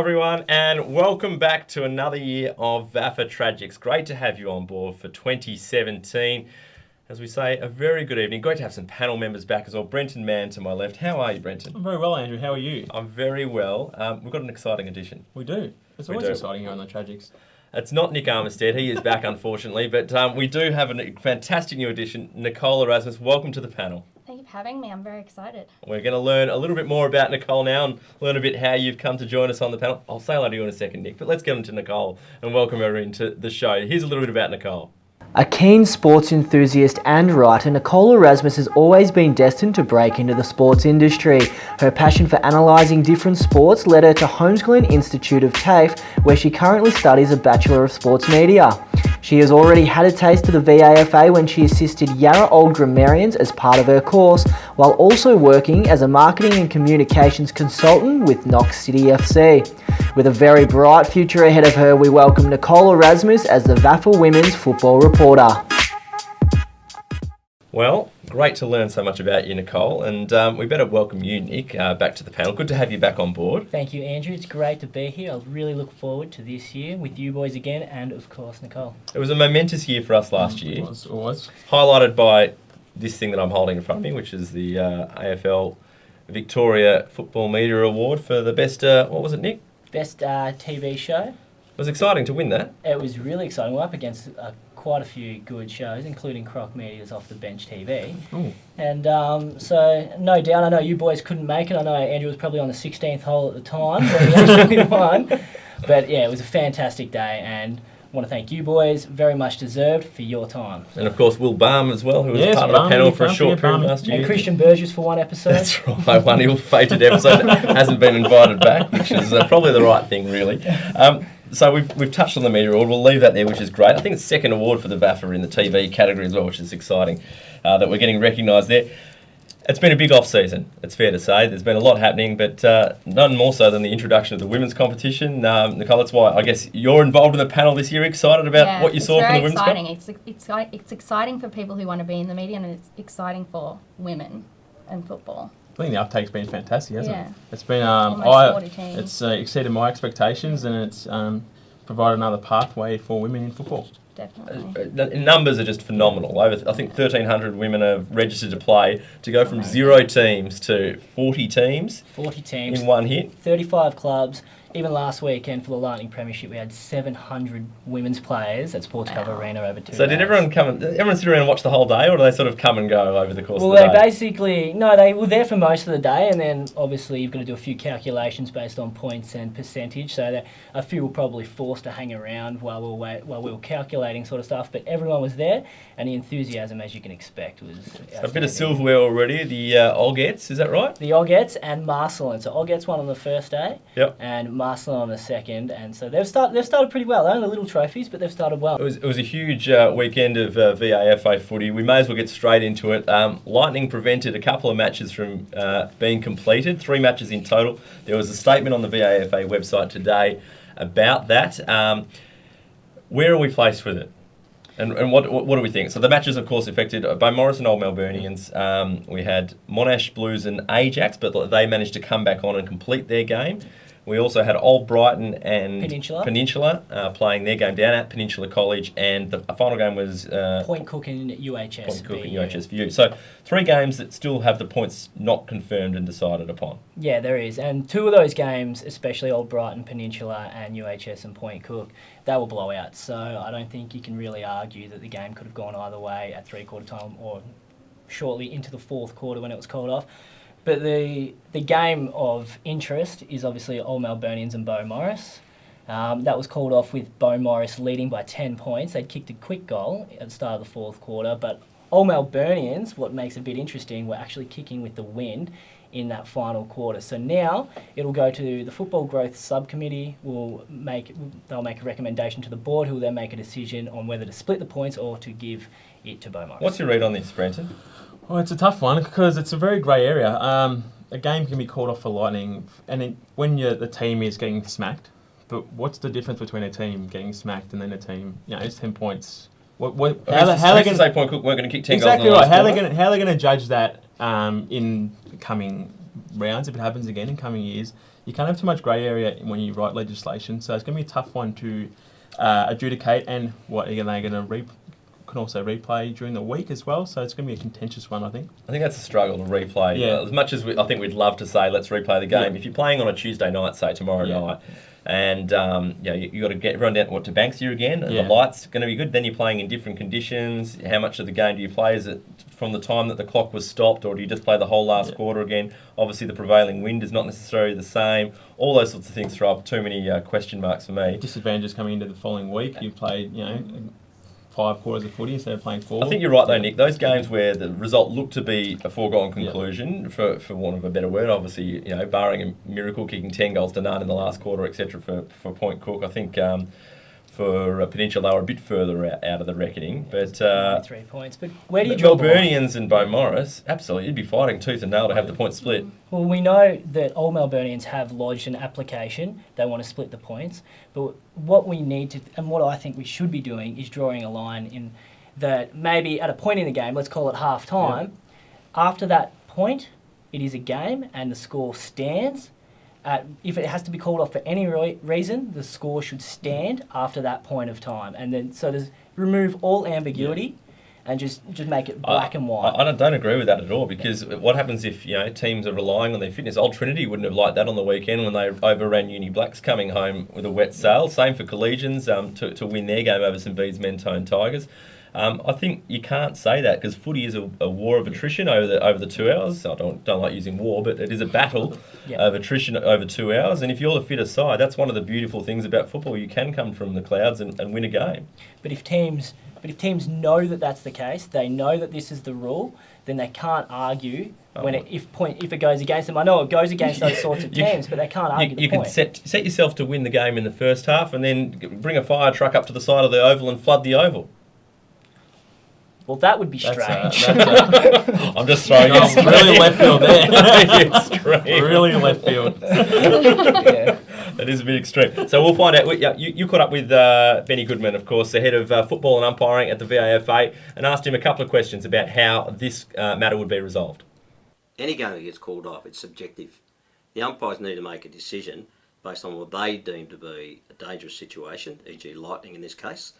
everyone, and welcome back to another year of VAFA Tragics. Great to have you on board for 2017. As we say, a very good evening. Great to have some panel members back as well. Brenton Mann to my left. How are you, Brenton? I'm very well, Andrew. How are you? I'm very well. We've got an exciting edition. We do. It's always exciting here on the Tragics. It's not Nick Armistead. He is back, unfortunately, but we do have a fantastic new addition. Nicole Erasmus, welcome to the panel. Thank you for having me. I'm very excited. We're going to learn a little bit more about Nicole now and learn a bit how you've come to join us on the panel. I'll say hello to you in a second, Nick, but let's get into Nicole and welcome her into the show. Here's a little bit about Nicole. A keen sports enthusiast and writer, Nicole Erasmus has always been destined to break into the sports industry. Her passion for analysing different sports led her to Homeschooling Institute of TAFE, where she currently studies a Bachelor of Sports Media. She has already had a taste of the VAFA when she assisted Yarra Old Grammarians as part of her course, while also working as a marketing and communications consultant with Knox City FC. With a very bright future ahead of her, we welcome Nicole Erasmus as the VAFA Women's Football Reporter. Well, great to learn so much about you, Nicole, and we better welcome you, Nick, back to the panel. Good to have you back on board. Thank you, Andrew. It's great to be here. I really look forward to this year with you boys again and, of course, Nicole. It was a momentous year for us last year. It was. Highlighted by this thing that I'm holding in front of me, which is the AFL Victoria Football Media Award for the best, what was it, Nick? Best TV show. It was exciting to win that. It was really exciting. We're up against quite a few good shows, including Croc Media's Off the Bench TV. Ooh. And so, no doubt, I know you boys couldn't make it. I know Andrew was probably on the 16th hole at the time when he actually won. But yeah, it was a fantastic day, and I want to thank you boys, very much deserved for your time. And of course, Will Baum as well, who was Yes, part of the panel Barmy, for a short period last year. And Christian Burgess for one episode. That's right, one ill-fated episode hasn't been invited back, which is probably the right thing, really. So we've touched on the media award. We'll leave that there, which is great. I think it's the second award for the VAFA in the TV category as well, which is exciting that we're getting recognised there. It's been a big off-season, it's fair to say. There's been a lot happening, but none more so than the introduction of the women's competition. Nicole, that's why I guess you're involved in the panel this year. Excited about what you saw from the women's competition? It's exciting for people who want to be in the media, and it's exciting for women in football. I think the uptake's been fantastic, hasn't it? It's been Almost 40 teams. It's exceeded my expectations, and it's provided another pathway for women in football. Definitely. The numbers are just phenomenal. I think 1,300 women are registered to play. To go from 0 teams to 40 teams. 40 teams. In one hit. 35 clubs. Even last weekend for the Lightning Premiership, we had 700 women's players at Sports Cover Arena over 2 days. So did everyone sit around and watch the whole day, or do they sort of come and go over the course of the Well, day? they were there for most of the day, and then obviously you've got to do a few calculations based on points and percentage, so a few were probably forced to hang around while we were calculating sort of stuff, but everyone was there, and the enthusiasm, as you can expect, was a bit of silverware already, the Olgettes, is that right? The Olgettes and Marcelin. So Olgettes won on the first day, yep, and Marcelin on the second, and so they've started pretty well. They're only little trophies, but they've started well. It was a huge weekend of VAFA footy. We may as well get straight into it. Lightning prevented a couple of matches from being completed, 3 matches in total. There was a statement on the VAFA website today about that. Where are we placed with it? And what do we think? So the matches, of course, affected by Morris and Old Melburnians. We had Monash Blues and Ajax, but they managed to come back on and complete their game. We also had Old Brighton and Peninsula playing their game down at Peninsula College, and the final game was Point Cook and UHS. Point Cook and UHS for you. So 3 games that still have the points not confirmed and decided upon. Yeah, there is, and 2 of those games, especially Old Brighton, Peninsula, and UHS and Point Cook, they were blowouts. So I don't think you can really argue that the game could have gone either way at 3/4 time or shortly into the 4th quarter when it was called off. But the game of interest is obviously Old Melburnians and Beau Morris. That was called off with Beau Morris leading by 10 points. They'd kicked a quick goal at the start of the 4th quarter, but Old Melburnians, what makes it a bit interesting, were actually kicking with the wind in that final quarter. So now it'll go to the Football Growth Subcommittee. They'll make a recommendation to the board, who will then make a decision on whether to split the points or to give it to Beau Morris. What's your read on this, Brenton? Well, it's a tough one because it's a very grey area. A game can be called off for Lightning, and when the team is getting smacked. But what's the difference between a team getting smacked and then a team? It's 10 points. How are they going to say Point Cook weren't going to kick 10 exactly goals? Exactly right. How are they going to judge that in coming rounds, if it happens again in coming years, you can't have too much grey area when you write legislation. So it's going to be a tough one to adjudicate. And what are they going to can also replay during the week as well. So it's going to be a contentious one, I think. I think that's a struggle to replay. Yeah. As much as I think we'd love to say, let's replay the game. Yeah. If you're playing on a Tuesday night, say tomorrow night, and you got to get run down to Banksia again, and the light's going to be good. Then you're playing in different conditions. How much of the game do you play? Is it from the time that the clock was stopped, or do you just play the whole last quarter again? Obviously, the prevailing wind is not necessarily the same. All those sorts of things throw up too many question marks for me. Disadvantages coming into the following week. You played, 5 quarters of footy instead of playing 4. I think you're right though, Nick. Those games where the result looked to be a foregone conclusion, for want of a better word, obviously, barring a miracle, kicking 10 goals to none in the last quarter, etc. for Point Cook, I think for Peninsula they were a bit further out of the reckoning. But 3 points. But where do you draw the line? Melburnians and Beaumaris, absolutely, you'd be fighting tooth and nail to have the point split. Well, we know that all Melburnians have lodged an application. They want to split the points. But what we need to, and what I think we should be doing, is drawing a line in that maybe at a point in the game, let's call it half time, after that point, it is a game and the score stands. If it has to be called off for any reason, the score should stand after that point of time. And then, so remove all ambiguity and just make it black and white. I don't agree with that at all, because what happens if teams are relying on their fitness? Old Trinity wouldn't have liked that on the weekend when they overran Uni Blacks coming home with a wet sail. Same for Collegians to win their game over St Bede's Mentone Tigers. I think you can't say that, because footy is a war of attrition over the 2 hours. I don't like using war, but it is a battle of attrition over 2 hours. And if you're the fitter side, that's one of the beautiful things about football. You can come from the clouds and win a game. But if teams know that that's the case, they know that this is the rule, then they can't argue if it goes against them. I know it goes against those sorts of teams, but they can't argue the point. You can set yourself to win the game in the first half, and then bring a fire truck up to the side of the oval and flood the oval. Well, that would be strange. I'm just throwing it. Really left field there. Extreme. Really left field. That is a bit extreme. So we'll find out. You caught up with Benny Goodman, of course, the head of football and umpiring at the VAFA, and asked him a couple of questions about how this matter would be resolved. Any game that gets called off, it's subjective. The umpires need to make a decision based on what they deem to be a dangerous situation, e.g. lightning in this case.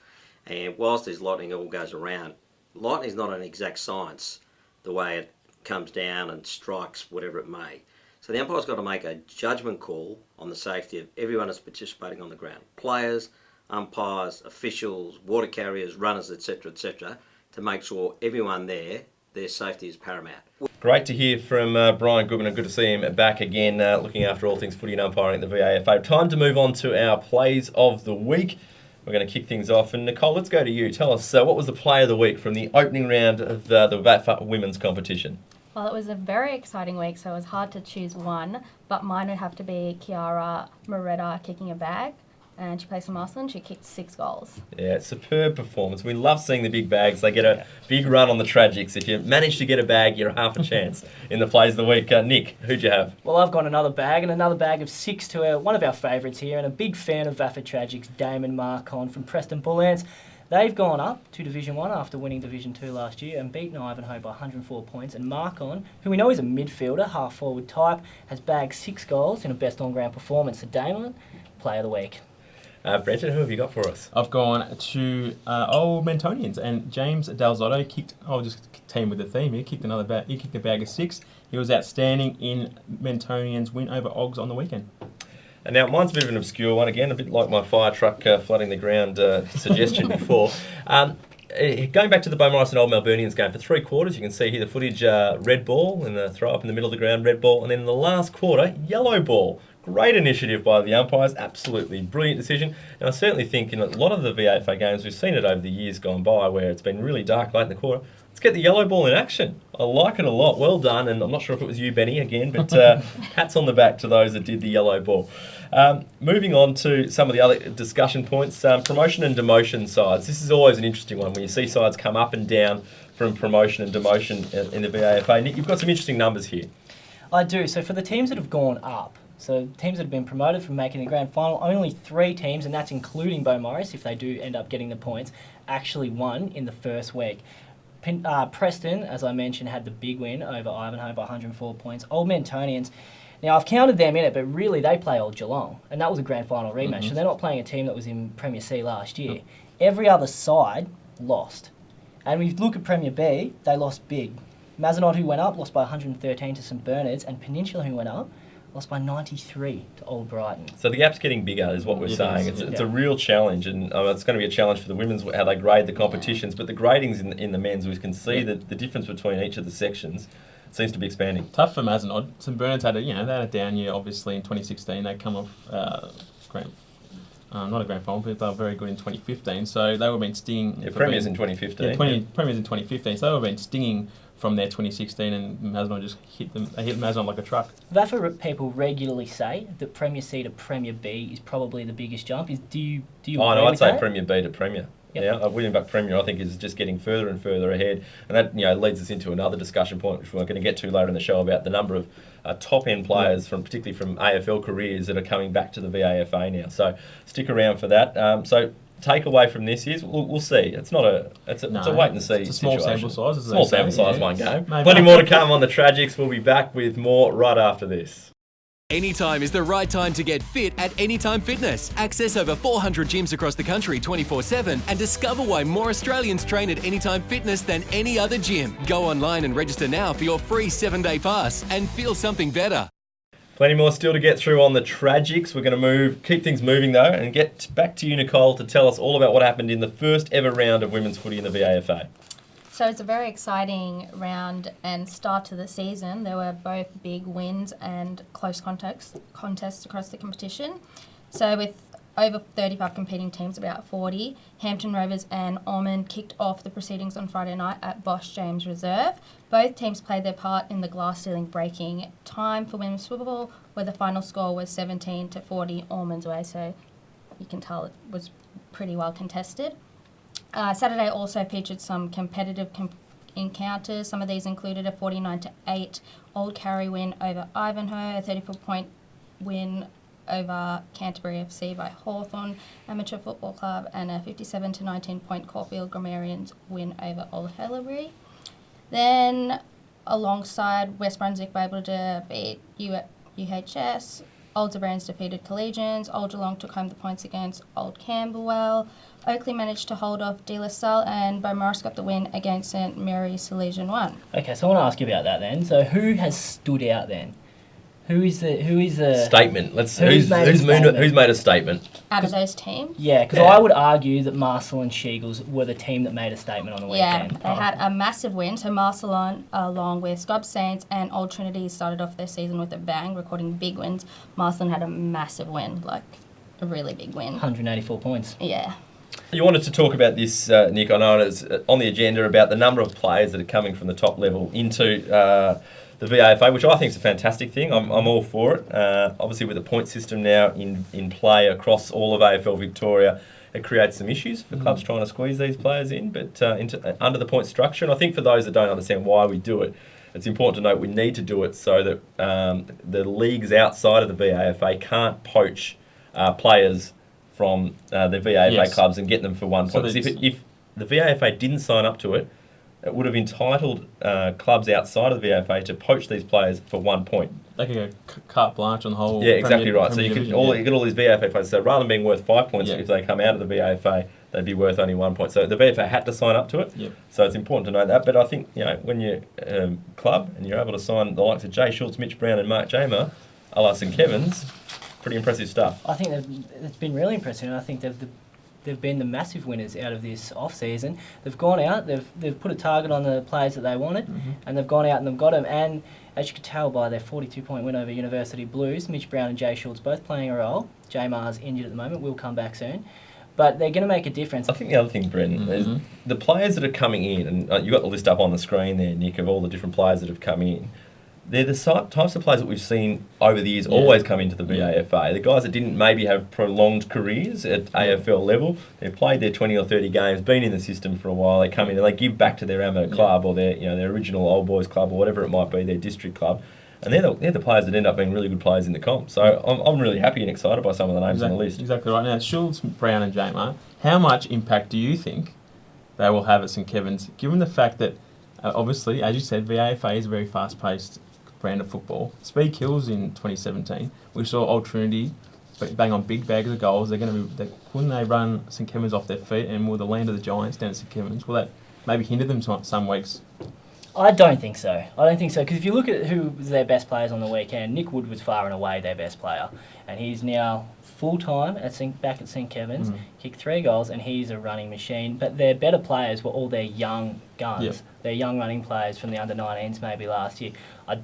And whilst there's lightning all goes around, lightning is not an exact science, the way it comes down and strikes whatever it may. So the umpire's got to make a judgment call on the safety of everyone that's participating on the ground. Players, umpires, officials, water carriers, runners, etc., to make sure everyone there, their safety is paramount. Great to hear from Brian Goodman, and good to see him back again, looking after all things footy and umpiring at the VAFA. Time to move on to our plays of the week. We're going to kick things off. And Nicole, let's go to you. Tell us, what was the play of the week from the opening round of the VAFA women's competition? Well, it was a very exciting week, so it was hard to choose one, but mine would have to be Chiara Moretta kicking a bag. And she plays for Marsland. She kicked 6 goals. Yeah, superb performance. We love seeing the big bags. They get a big run on the Tragics. If you manage to get a bag, you're half a chance in the plays of the week. Nick, who'd you have? Well, I've got another bag of 6 to one of our favourites here, and a big fan of VAFA Tragics, Damon Marcon from Preston Bullants. They've gone up to Division 1 after winning Division 2 last year and beaten Ivanhoe by 104 points. And Marcon, who we know is a midfielder, half-forward type, has bagged 6 goals in a best-on-ground performance. So Damon, play of the week. Brenton, who have you got for us? I've gone to old Mentonians, and James Dalzotto kicked. I'll just team with the theme. He kicked another bag. He kicked a bag of 6. He was outstanding in Mentonians' win over Oggs on the weekend. And now mine's a bit of an obscure one again, a bit like my fire truck flooding the ground suggestion before. Going back to the Beaumaris and Old Melburnians game, for 3 quarters, you can see here the footage, red ball, and the throw up in the middle of the ground, red ball, and then in the last quarter, yellow ball. Great initiative by the umpires, absolutely brilliant decision. And I certainly think in a lot of the VAFA games, we've seen it over the years gone by where it's been really dark late in the quarter. Let's get the yellow ball in action. I like it a lot. Well done. And I'm not sure if it was you, Benny, again, but hats on the back to those that did the yellow ball. Moving on to some of the other discussion points, promotion and demotion sides. This is always an interesting one when you see sides come up and down from promotion and demotion in the VAFA. Nick, you've got some interesting numbers here. I do. So for the teams that have gone up, so teams that have been promoted from making the grand final, only 3 teams, and that's including Beaumaris, if they do end up getting the points, actually won in the first week. Preston, as I mentioned, had the big win over Ivanhoe by 104 points. Old Mentonians, now I've counted them in it, but really they play Old Geelong, and that was a grand final rematch, so they're not playing a team that was in Premier C last year. Every other side lost. And we look at Premier B, they lost big. Mazenod, who went up, lost by 113 to St Bernard's, and Peninsula, who went up, lost by 93 to Old Brighton. So the gap's getting bigger, is what we're saying. It's a real challenge, and it's going to be a challenge for the women's, how they grade the competitions. But the gradings in the men's, we can see that the difference between each of the sections seems to be expanding. Tough for Mazenod. St Bernard's had they had a down year, obviously, in 2016. They come off not a grand final, but they were very good in 2015. So they were been stinging. Yeah, Premiers in 2015. Premiers in 2015. So they were been stinging from their 2016, and Mazenod just hit them. They hit Mazenod like a truck. VAFA people regularly say that Premier C to Premier B is probably the biggest jump. Do you agree no, I'd with say that? Premier B to Premier. Yep. Yeah, William Buck Premier, I think, is just getting further and further ahead, and that leads us into another discussion point, which we're going to get to later in the show, about the number of top end players particularly from AFL careers that are coming back to the VAFA now. So stick around for that. So takeaway from this is we'll see. It's a wait and see. It's a small situation. sample size. Small sample size, one game. Maybe. Plenty more to come on the Tragics. We'll be back with more right after this. Anytime is the right time to get fit at Anytime Fitness. Access over 400 gyms across the country 24/7 and discover why more Australians train at Anytime Fitness than any other gym. Go online and register now for your free 7-day pass and feel something better. Plenty more still to get through on the Tragics. We're going to keep things moving though, and get back to you, Nicole, to tell us all about what happened in the first ever round of women's footy in the VAFA. So it's a very exciting round and start to the season. There were both big wins and close contests across the competition. So with over 35 competing teams, about 40, Hampton Rovers and Ormond kicked off the proceedings on Friday night at Bosch James Reserve. Both teams played their part in the glass ceiling breaking time for women's football, where the final score was 17-40 Ormond's way. So you can tell it was pretty well contested. Saturday also featured some competitive encounters. Some of these included a 49-8 Old Carry win over Ivanhoe, a 34-point win over Canterbury FC by Hawthorn Amateur Football Club, and a 57-19-point Caulfield Grammarians win over Old Hellebury. Then, alongside, West Brunswick were able to beat UHS. Old Zabrans defeated Collegians. Old Geelong took home the points against Old Camberwell. Oakley managed to hold off De La Salle, and Beaumaris got the win against St Mary's Salesian 1. Okay, so I want to ask you about that then. So who has stood out then? Who is the statement? Who's made a statement? Out of those teams? Yeah, because I would argue that Marcel and Sheagles were the team that made a statement on the weekend. Yeah, they had a massive win. So Marcel, along with Scrub Saints and Old Trinity, started off their season with a bang, recording big wins. Marcel had a massive win, like a really big win. 184 points. Yeah. You wanted to talk about this, Nick. I know it's on the agenda, about the number of players that are coming from the top level into the VAFA, which I think is a fantastic thing. I'm all for it. Obviously, with the point system now in play across all of AFL Victoria, it creates some issues for clubs trying to squeeze these players in, but under the point structure. And I think for those that don't understand why we do it, it's important to note we need to do it so that the leagues outside of the VAFA can't poach players from the VAFA clubs and get them for 1 point. So if the VAFA didn't sign up to it, it would have entitled clubs outside of the VAFA to poach these players for 1 point. They could go carte blanche on the whole. Yeah, exactly right. So Premier you Division, get all these VAFA players. So rather than being worth 5 points, if they come out of the VAFA, they'd be worth only 1 point. So the VAFA had to sign up to it. Yep. So it's important to know that. But I think when you're club and you're able to sign the likes of Jay Schultz, Mitch Brown, and Mark Jamer, a la St Kevin's, pretty impressive stuff. I think it's been really impressive, and I think they've been the massive winners out of this off season. They've gone out, they've put a target on the players that they wanted, and they've gone out and they've got them. And as you could tell by their 42-point win over University Blues, Mitch Brown and Jay Schultz both playing a role. J Mar's injured at the moment, will come back soon. But they're going to make a difference. I think the other thing, Brendan, is the players that are coming in, and you've got the list up on the screen there, Nick, of all the different players that have come in. They're the types of players that we've seen over the years always come into the VAFA. The guys that didn't maybe have prolonged careers at AFL level, they've played their 20 or 30 games, been in the system for a while, they come in and they give back to their amateur club or their original old boys club or whatever it might be, their district club. And they're the players that end up being really good players in the comp. So I'm really happy and excited by some of the names on the list. Exactly right. Now, Schultz, Brown and Jamar, how much impact do you think they will have at St Kevin's, given the fact that, obviously, as you said, VAFA is a very fast-paced brand of football. Speed kills in 2017. We saw Old Trinity bang on big bags of goals. Wouldn't they run St Kevin's off their feet, and will the land of the Giants down at St Kevin's, will that maybe hinder them some weeks? I don't think so. Because if you look at who was their best players on the weekend, Nick Wood was far and away their best player, and he's now full-time back at St Kevin's, kicked 3 goals, and he's a running machine. But their better players were all their young guns. Yep. Their young running players from the under-19s maybe last year. I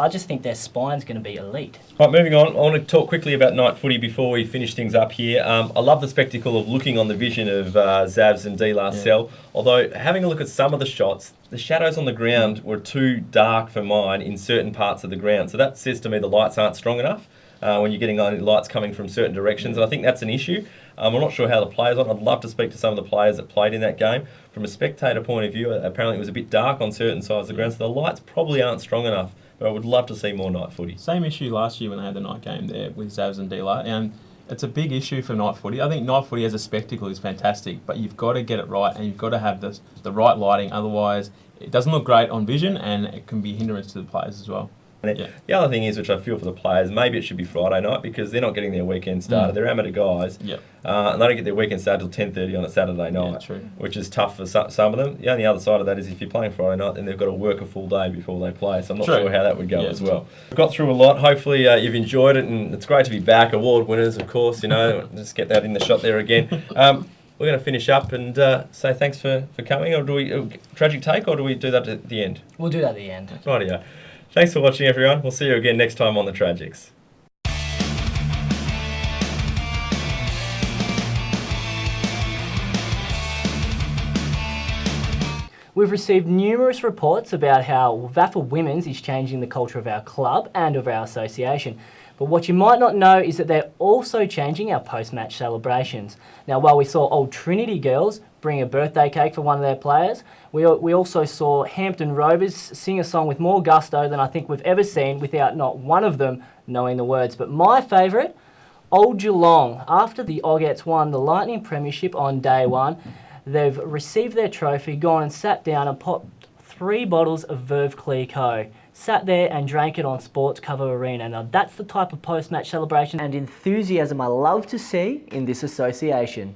just think their spine's going to be elite. Right, moving on, I want to talk quickly about night footy before we finish things up here. I love the spectacle of looking on the vision of Zavs and D Larcel, although having a look at some of the shots, the shadows on the ground were too dark for mine in certain parts of the ground. So that says to me the lights aren't strong enough when you're getting lights coming from certain directions, and I think that's an issue. I'm not sure how the players on. I'd love to speak to some of the players that played in that game. From a spectator point of view, apparently it was a bit dark on certain sides of the ground, so the lights probably aren't strong enough. But I would love to see more night footy. Same issue last year when they had the night game there with Zavs and Dealer, and it's a big issue for night footy. I think night footy as a spectacle is fantastic, but you've got to get it right, and you've got to have the right lighting. Otherwise, it doesn't look great on vision, and it can be a hindrance to the players as well. Yeah. The other thing is, which I feel for the players, maybe it should be Friday night because they're not getting their weekend started. They're amateur guys, and they don't get their weekend started till 10:30 on a Saturday night, which is tough for some of them. The only other side of that is if you're playing Friday night, then they've got to work a full day before they play. So I'm not sure how that would go as well. We've got through a lot. Hopefully you've enjoyed it, and it's great to be back. Award winners, of course. Just get that in the shot there again. We're going to finish up and say thanks for coming. Or do we tragic take, or do we do that at the end? We'll do that at the end. Rightio. Thanks for watching, everyone. We'll see you again next time on the Tragics. We've received numerous reports about how VAFA Women's is changing the culture of our club and of our association. But what you might not know is that they're also changing our post-match celebrations. Now, while we saw Old Trinity girls bring a birthday cake for one of their players, we also saw Hampton Rovers sing a song with more gusto than I think we've ever seen without not one of them knowing the words. But my favourite, Old Geelong. After the Oggets won the Lightning Premiership on day one, they've received their trophy, gone and sat down and popped 3 bottles of Veuve Clicquot. Sat there and drank it on Sports Cover Arena. Now that's the type of post-match celebration and enthusiasm I love to see in this association.